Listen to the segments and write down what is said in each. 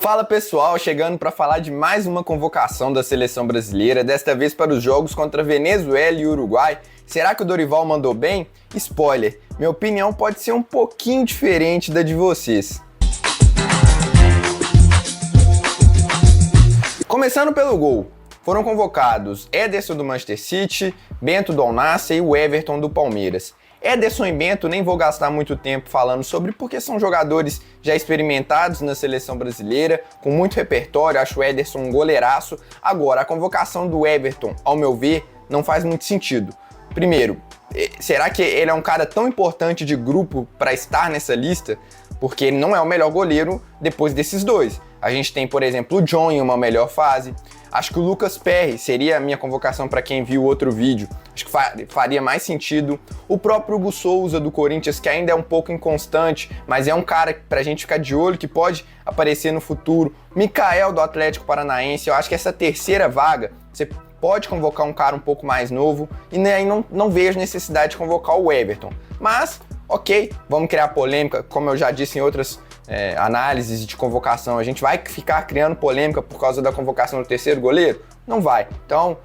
Fala pessoal, chegando para falar de mais uma convocação da seleção brasileira, desta vez para os jogos contra Venezuela e Uruguai. Será que o Dorival mandou bem? Spoiler, minha opinião pode ser um pouquinho diferente da de vocês. Começando pelo gol, foram convocados Ederson do Manchester City, Bento do Al Nassr e o Everton do Palmeiras. Ederson e Bento nem vou gastar muito tempo falando sobre porque são jogadores já experimentados na seleção brasileira, com muito repertório, acho o Ederson um goleiraço. Agora, a convocação do Everton, ao meu ver, não faz muito sentido. Primeiro, será que ele é um cara tão importante de grupo para estar nessa lista? Porque ele não é o melhor goleiro depois desses dois. A gente tem, por exemplo, o John em uma melhor fase. Acho que o Lucas Perry seria a minha convocação para quem viu o outro vídeo. Acho que faria mais sentido. O próprio Hugo Souza do Corinthians, que ainda é um pouco inconstante, mas é um cara pra gente ficar de olho, que pode aparecer no futuro. Mikael do Atlético Paranaense. Eu acho que essa terceira vaga, você pode convocar um cara um pouco mais novo e aí não vejo necessidade de convocar o Everton. Mas, ok, vamos criar polêmica, como eu já disse em outras análises de convocação. A gente vai ficar criando polêmica por causa da convocação do terceiro goleiro? Não vai. Então,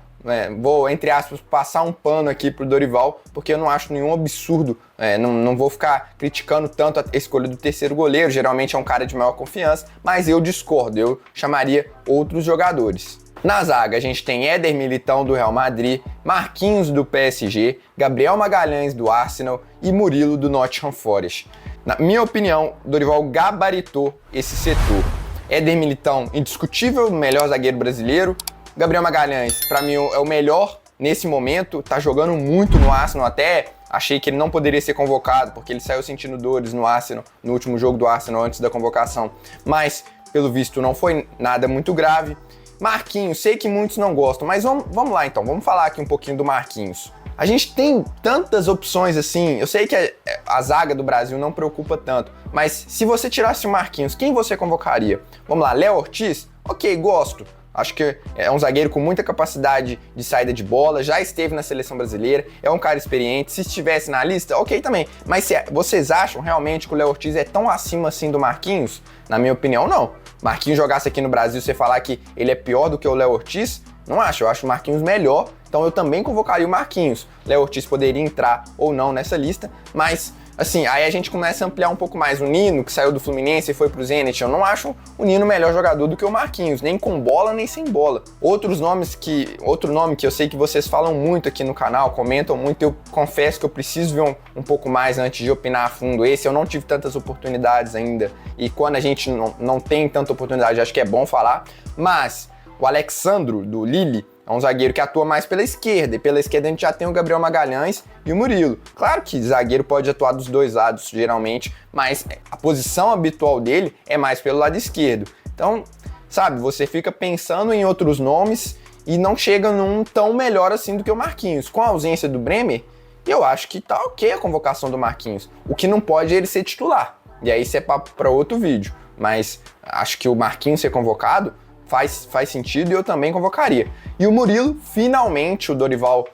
vou, entre aspas, passar um pano aqui pro Dorival, porque eu não acho nenhum absurdo, não vou ficar criticando tanto a escolha do terceiro goleiro, geralmente é um cara de maior confiança, mas eu discordo, eu chamaria outros jogadores. Na zaga, a gente tem Éder Militão do Real Madrid, Marquinhos do PSG, Gabriel Magalhães do Arsenal e Murilo do Nottingham Forest. Na minha opinião, Dorival gabaritou esse setor. Éder Militão, indiscutível, melhor zagueiro brasileiro. Gabriel Magalhães, para mim, é o melhor nesse momento, tá jogando muito no Arsenal, até achei que ele não poderia ser convocado, porque ele saiu sentindo dores no Arsenal, no último jogo do Arsenal antes da convocação, mas, pelo visto, não foi nada muito grave. Marquinhos, sei que muitos não gostam, mas vamos lá então, vamos falar aqui um pouquinho do Marquinhos. A gente tem tantas opções assim, eu sei que a zaga do Brasil não preocupa tanto, mas se você tirasse o Marquinhos, quem você convocaria? Vamos lá, Léo Ortiz? Ok, gosto. Acho que é um zagueiro com muita capacidade de saída de bola, já esteve na seleção brasileira, é um cara experiente. Se estivesse na lista, ok também. Mas vocês acham realmente que o Léo Ortiz é tão acima assim do Marquinhos? Na minha opinião, não. Marquinhos jogasse aqui no Brasil, você falar que ele é pior do que o Léo Ortiz? Não acho, eu acho o Marquinhos melhor, então eu também convocaria o Marquinhos. Léo Ortiz poderia entrar ou não nessa lista, mas assim, aí a gente começa a ampliar um pouco mais. O Nino, que saiu do Fluminense e foi pro Zenit, eu não acho o Nino melhor jogador do que o Marquinhos, nem com bola, nem sem bola. Outro nome que eu sei que vocês falam muito aqui no canal, comentam muito, eu confesso que eu preciso ver um pouco mais antes de opinar a fundo. Esse eu não tive tantas oportunidades ainda, e quando a gente não tem tanta oportunidade, acho que é bom falar, mas o Alexandro, do Lille, é um zagueiro que atua mais pela esquerda, e pela esquerda a gente já tem o Gabriel Magalhães e o Murilo. Claro que zagueiro pode atuar dos dois lados, geralmente, mas a posição habitual dele é mais pelo lado esquerdo. Então, sabe, você fica pensando em outros nomes e não chega num tão melhor assim do que o Marquinhos. Com a ausência do Bremer, eu acho que tá ok a convocação do Marquinhos. O que não pode é ele ser titular, e aí isso é papo para outro vídeo. Mas acho que o Marquinhos ser convocado faz sentido e eu também convocaria. E o Murilo, finalmente o Dorival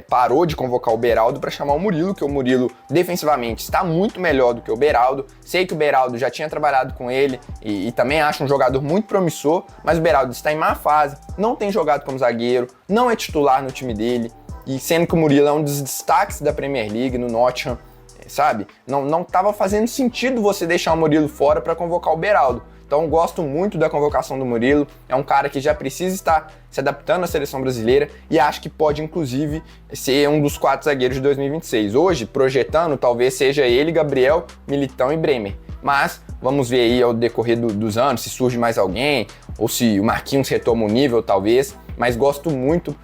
parou de convocar o Beraldo para chamar o Murilo, que o Murilo defensivamente está muito melhor do que o Beraldo. Sei que o Beraldo já tinha trabalhado com ele e também acho um jogador muito promissor, mas o Beraldo está em má fase, não tem jogado como zagueiro, não é titular no time dele, e sendo que o Murilo é um dos destaques da Premier League no Nottingham, sabe? Não estava fazendo sentido você deixar o Murilo fora para convocar o Beraldo. Então gosto muito da convocação do Murilo, é um cara que já precisa estar se adaptando à seleção brasileira e acho que pode inclusive ser um dos 4 zagueiros de 2026. Hoje, projetando, talvez seja ele, Gabriel, Militão e Bremer. Mas vamos ver aí ao decorrer dos anos se surge mais alguém, ou se o Marquinhos retoma o nível, talvez. Mas gosto muito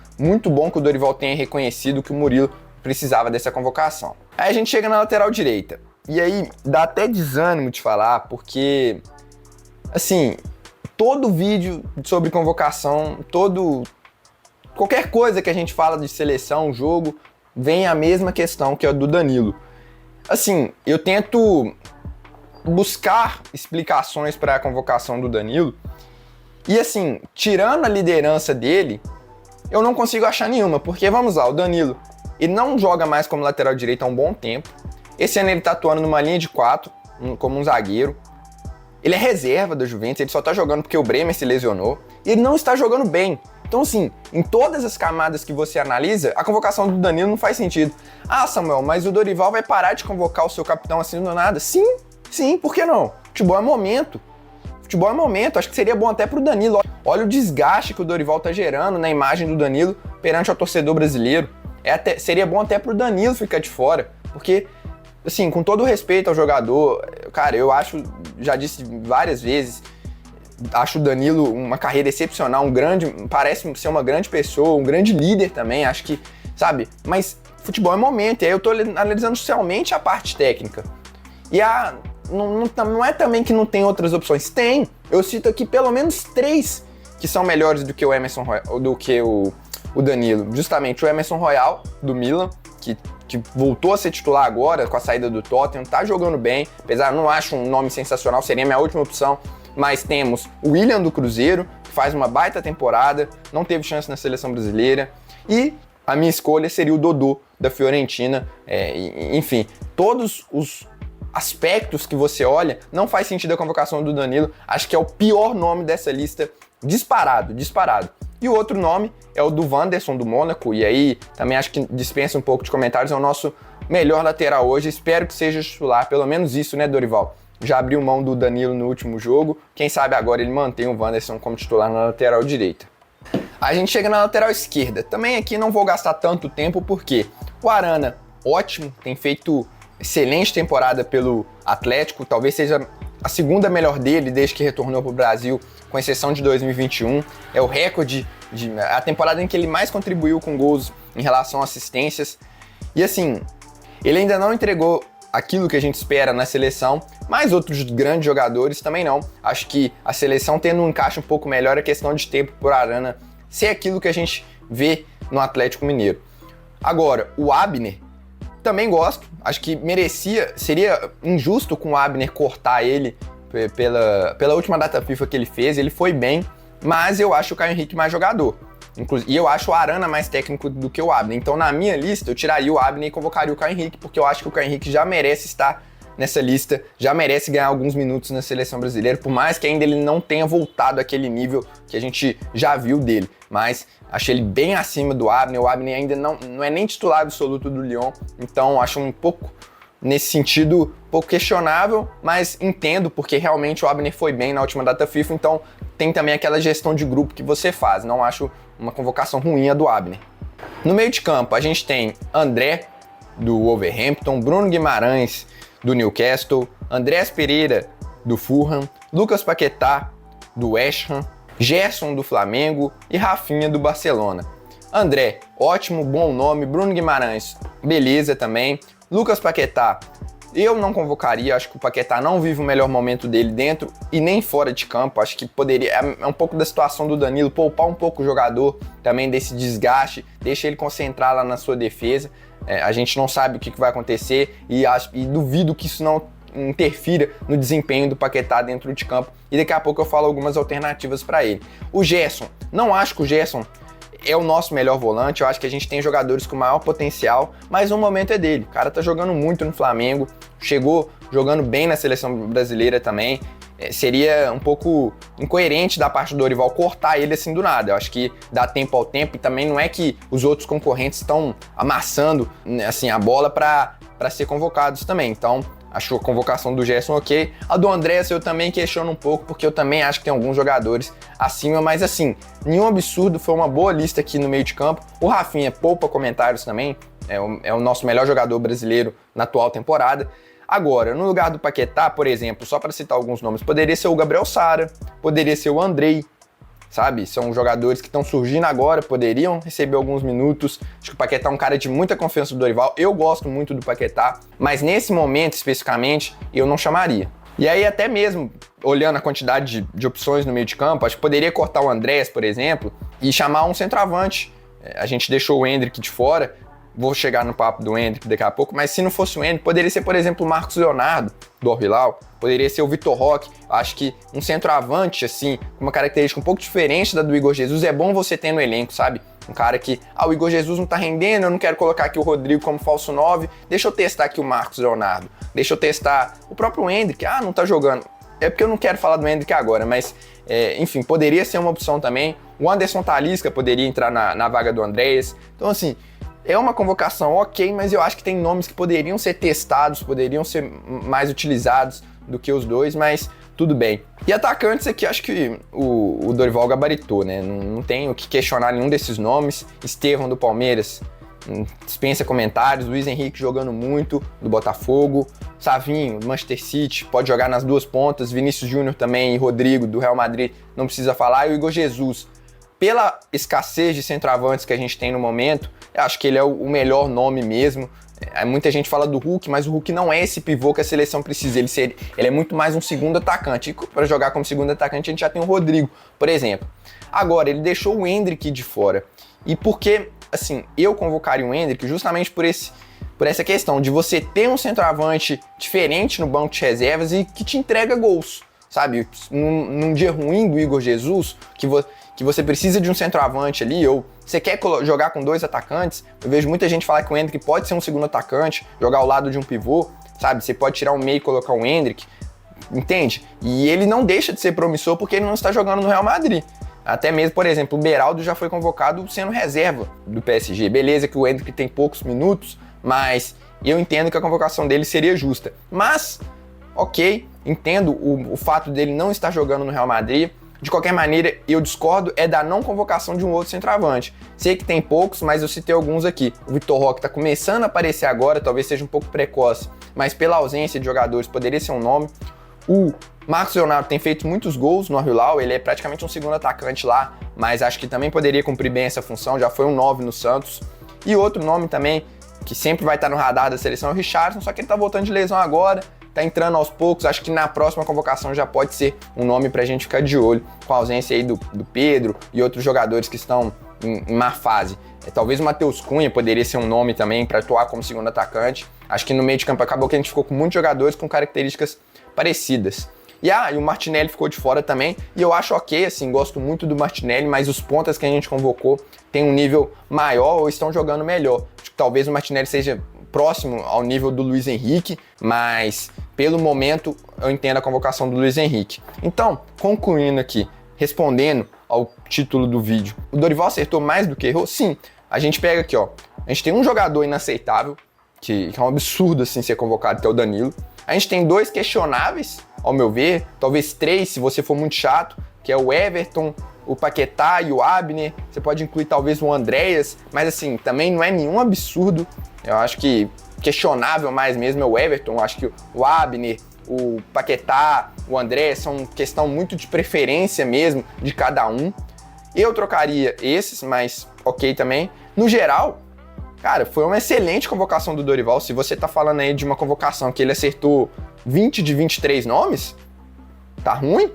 bom que o Dorival tenha reconhecido que o Murilo precisava dessa convocação. Aí a gente chega na lateral direita, e aí dá até desânimo de falar, porque assim, todo vídeo sobre convocação, qualquer coisa que a gente fala de seleção, jogo, vem a mesma questão que é a do Danilo. Assim, eu tento buscar explicações para a convocação do Danilo e assim, tirando a liderança dele, eu não consigo achar nenhuma, porque vamos lá, o Danilo, ele não joga mais como lateral direito há um bom tempo. Esse ano ele tá atuando numa linha de 4, como um zagueiro. Ele é reserva da Juventus, ele só tá jogando porque o Bremer se lesionou, e ele não está jogando bem. Então, assim, em todas as camadas que você analisa, a convocação do Danilo não faz sentido. Ah, Samuel, mas o Dorival vai parar de convocar o seu capitão assim do nada? Sim, por que não? Futebol é momento. Futebol é momento, acho que seria bom até pro Danilo. Olha o desgaste que o Dorival tá gerando na imagem do Danilo perante o torcedor brasileiro. Seria bom até pro Danilo ficar de fora, porque, assim, com todo o respeito ao jogador, cara, eu acho, já disse várias vezes, acho o Danilo uma carreira excepcional, parece ser uma grande pessoa, um grande líder também, acho que, sabe, mas futebol é momento, e aí eu tô analisando somente a parte técnica. E não é também que não tem outras opções, tem, eu cito aqui pelo menos 3 que são melhores do que o Emerson Royal, do que o Danilo, justamente o Emerson Royal, do Milan, que voltou a ser titular agora com a saída do Tottenham, tá jogando bem, apesar não acho um nome sensacional, seria minha última opção, mas temos o William do Cruzeiro, que faz uma baita temporada, não teve chance na seleção brasileira, e a minha escolha seria o Dodô da Fiorentina, enfim, todos os aspectos que você olha, não faz sentido a convocação do Danilo, acho que é o pior nome dessa lista, disparado. E o outro nome é o do Wanderson, do Mônaco, e aí também acho que dispensa um pouco de comentários, é o nosso melhor lateral hoje, espero que seja titular, pelo menos isso, né, Dorival? Já abriu mão do Danilo no último jogo, quem sabe agora ele mantém o Wanderson como titular na lateral direita. A gente chega na lateral esquerda, também aqui não vou gastar tanto tempo, porque o Arana, ótimo, tem feito excelente temporada pelo Atlético, talvez seja a segunda melhor dele desde que retornou para o Brasil, com exceção de 2021. É o recorde, a temporada em que ele mais contribuiu com gols em relação a assistências. E assim, ele ainda não entregou aquilo que a gente espera na seleção, mas outros grandes jogadores também não. Acho que a seleção tendo um encaixe um pouco melhor, é questão de tempo por Arana ser aquilo que a gente vê no Atlético Mineiro. Agora, o Abner, também gosto, acho que seria injusto com o Abner cortar ele pela última data FIFA que ele fez, ele foi bem, mas eu acho o Caio Henrique mais jogador. E eu acho o Arana mais técnico do que o Abner. Então, na minha lista, eu tiraria o Abner e convocaria o Caio Henrique, porque eu acho que o Caio Henrique já merece estar nessa lista, já merece ganhar alguns minutos na seleção brasileira, por mais que ainda ele não tenha voltado àquele nível que a gente já viu dele. Mas achei ele bem acima do Abner. O Abner ainda não é nem titular absoluto do Lyon, então acho um pouco, nesse sentido, um pouco questionável, mas entendo, porque realmente o Abner foi bem na última data FIFA, então tem também aquela gestão de grupo que você faz. Não acho uma convocação ruim a do Abner. No meio de campo, a gente tem André, do Wolverhampton, Bruno Guimarães, do Newcastle, Andreas Pereira, do Fulham, Lucas Paquetá, do West Ham, Gerson, do Flamengo e Rafinha, do Barcelona. André, ótimo, bom nome. Bruno Guimarães, beleza também. Lucas Paquetá, eu não convocaria, acho que o Paquetá não vive o melhor momento dele dentro e nem fora de campo, acho que poderia, é um pouco da situação do Danilo, poupar um pouco o jogador também desse desgaste, deixa ele concentrar lá na sua defesa, a gente não sabe o que vai acontecer e duvido que isso não interfira no desempenho do Paquetá dentro de campo, e daqui a pouco eu falo algumas alternativas para ele. O Gerson, não acho que o Gerson é o nosso melhor volante, eu acho que a gente tem jogadores com maior potencial, mas o momento é dele. O cara tá jogando muito no Flamengo, chegou jogando bem na seleção brasileira também. Seria um pouco incoerente da parte do Dorival cortar ele assim do nada. Eu acho que dá tempo ao tempo, e também não é que os outros concorrentes estão amassando assim, a bola para ser convocados também. Então, acho a convocação do Gerson ok. A do Andrés eu também questiono um pouco, porque eu também acho que tem alguns jogadores acima, mas assim, nenhum absurdo, foi uma boa lista aqui no meio de campo. O Rafinha poupa comentários também, é o nosso melhor jogador brasileiro na atual temporada. Agora, no lugar do Paquetá, por exemplo, só para citar alguns nomes, poderia ser o Gabriel Sara, poderia ser o Andrei, sabe? São jogadores que estão surgindo agora, poderiam receber alguns minutos. Acho que o Paquetá é um cara de muita confiança do Dorival. Eu gosto muito do Paquetá, mas nesse momento especificamente eu não chamaria. E aí até mesmo, olhando a quantidade de opções no meio de campo, acho que poderia cortar o Andrés, por exemplo, e chamar um centroavante. A gente deixou o Endrick de fora, vou chegar no papo do Endrick daqui a pouco, mas se não fosse o Endrick, poderia ser, por exemplo, o Marcos Leonardo, do Al-Hilal, poderia ser o Vitor Roque. Acho que um centroavante, assim, com uma característica um pouco diferente da do Igor Jesus, é bom você ter no elenco, sabe? Um cara que, o Igor Jesus não tá rendendo, eu não quero colocar aqui o Rodrigo como falso 9, deixa eu testar aqui o Marcos Leonardo, deixa eu testar o próprio Endrick, não tá jogando. É porque eu não quero falar do Endrick agora, mas, enfim, poderia ser uma opção também. O Anderson Talisca poderia entrar na vaga do Andreas. Então, assim, é uma convocação ok, mas eu acho que tem nomes que poderiam ser testados, poderiam ser mais utilizados do que os dois, mas tudo bem. E atacantes aqui, acho que o Dorival gabaritou, né? Não tem o que questionar nenhum desses nomes. Estevão do Palmeiras, dispensa comentários. Luiz Henrique jogando muito, do Botafogo. Savinho, do Manchester City, pode jogar nas duas pontas. Vinícius Júnior também e Rodrigo, do Real Madrid, não precisa falar. E o Igor Jesus, pela escassez de centroavantes que a gente tem no momento, eu acho que ele é o melhor nome mesmo. Muita gente fala do Hulk, mas o Hulk não é esse pivô que a seleção precisa. Ele é muito mais um segundo atacante. E para jogar como segundo atacante, a gente já tem o Rodrigo, por exemplo. Agora, ele deixou o Endrick de fora. E por que, assim, eu convocaria o Endrick justamente por essa questão de você ter um centroavante diferente no banco de reservas e que te entrega gols, sabe? Num dia ruim do Igor Jesus, que você precisa de um centroavante ali, ou você quer jogar com dois atacantes, eu vejo muita gente falar que o Endrick pode ser um segundo atacante, jogar ao lado de um pivô, sabe? Você pode tirar o meio e colocar o Endrick, entende? E ele não deixa de ser promissor porque ele não está jogando no Real Madrid. Até mesmo, por exemplo, o Beraldo já foi convocado sendo reserva do PSG. Beleza que o Endrick tem poucos minutos, mas eu entendo que a convocação dele seria justa. Mas, ok, entendo o fato dele não estar jogando no Real Madrid. De qualquer maneira, eu discordo da não convocação de um outro centroavante. Sei que tem poucos, mas eu citei alguns aqui. O Vitor Roque está começando a aparecer agora, talvez seja um pouco precoce, mas pela ausência de jogadores poderia ser um nome. O Marcos Leonardo tem feito muitos gols no Al-Hilal, ele é praticamente um segundo atacante lá, mas acho que também poderia cumprir bem essa função, já foi um 9 no Santos. E outro nome também, que sempre vai estar no radar da seleção, é o Richarlison, só que ele tá voltando de lesão agora, tá entrando aos poucos, acho que na próxima convocação já pode ser um nome pra gente ficar de olho, com a ausência aí do Pedro e outros jogadores que estão em má fase. Talvez o Matheus Cunha poderia ser um nome também para atuar como segundo atacante. Acho que no meio de campo acabou que a gente ficou com muitos jogadores com características parecidas. E o Martinelli ficou de fora também, e eu acho ok, assim, gosto muito do Martinelli, mas os pontas que a gente convocou têm um nível maior ou estão jogando melhor. Acho que talvez o Martinelli seja próximo ao nível do Luiz Henrique, mas pelo momento eu entendo a convocação do Luiz Henrique. Então, concluindo aqui, respondendo ao título do vídeo, o Dorival acertou mais do que errou? Sim. A gente pega aqui, ó, a gente tem um jogador inaceitável, que é um absurdo assim ser convocado, que é o Danilo. A gente tem dois questionáveis, ao meu ver, talvez três, se você for muito chato, que é o Everton, o Paquetá e o Abner. Você pode incluir talvez o Andreas, mas assim, também não é nenhum absurdo. Eu acho que questionável mais mesmo é o Everton. Eu acho que o Abner, o Paquetá, o Andreas são questão muito de preferência mesmo de cada um. Eu trocaria esses, mas ok também. No geral, cara, foi uma excelente convocação do Dorival. Se você tá falando aí de uma convocação que ele acertou 20 de 23 nomes, tá ruim,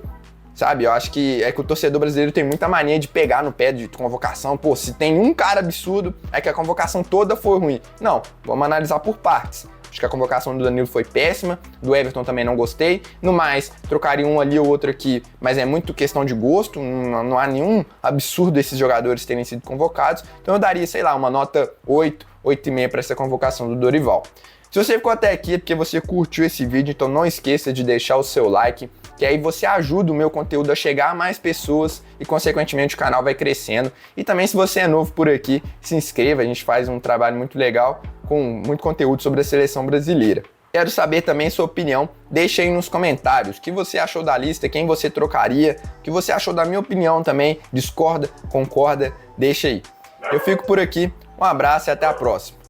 sabe? Eu acho que o torcedor brasileiro tem muita mania de pegar no pé de convocação. Pô, se tem um cara absurdo, é que a convocação toda foi ruim. Não, vamos analisar por partes. Acho que a convocação do Danilo foi péssima, do Everton também não gostei. No mais, trocaria um ali ou outro aqui, mas é muito questão de gosto, não há nenhum absurdo esses jogadores terem sido convocados. Então eu daria, sei lá, uma nota 8, 8,5 para essa convocação do Dorival. Se você ficou até aqui é porque você curtiu esse vídeo, então não esqueça de deixar o seu like, que aí você ajuda o meu conteúdo a chegar a mais pessoas e, consequentemente, o canal vai crescendo. E também, se você é novo por aqui, se inscreva, a gente faz um trabalho muito legal com muito conteúdo sobre a seleção brasileira. Quero saber também sua opinião, deixa aí nos comentários o que você achou da lista, quem você trocaria, o que você achou da minha opinião também, discorda, concorda, deixa aí. Eu fico por aqui, um abraço e até a próxima.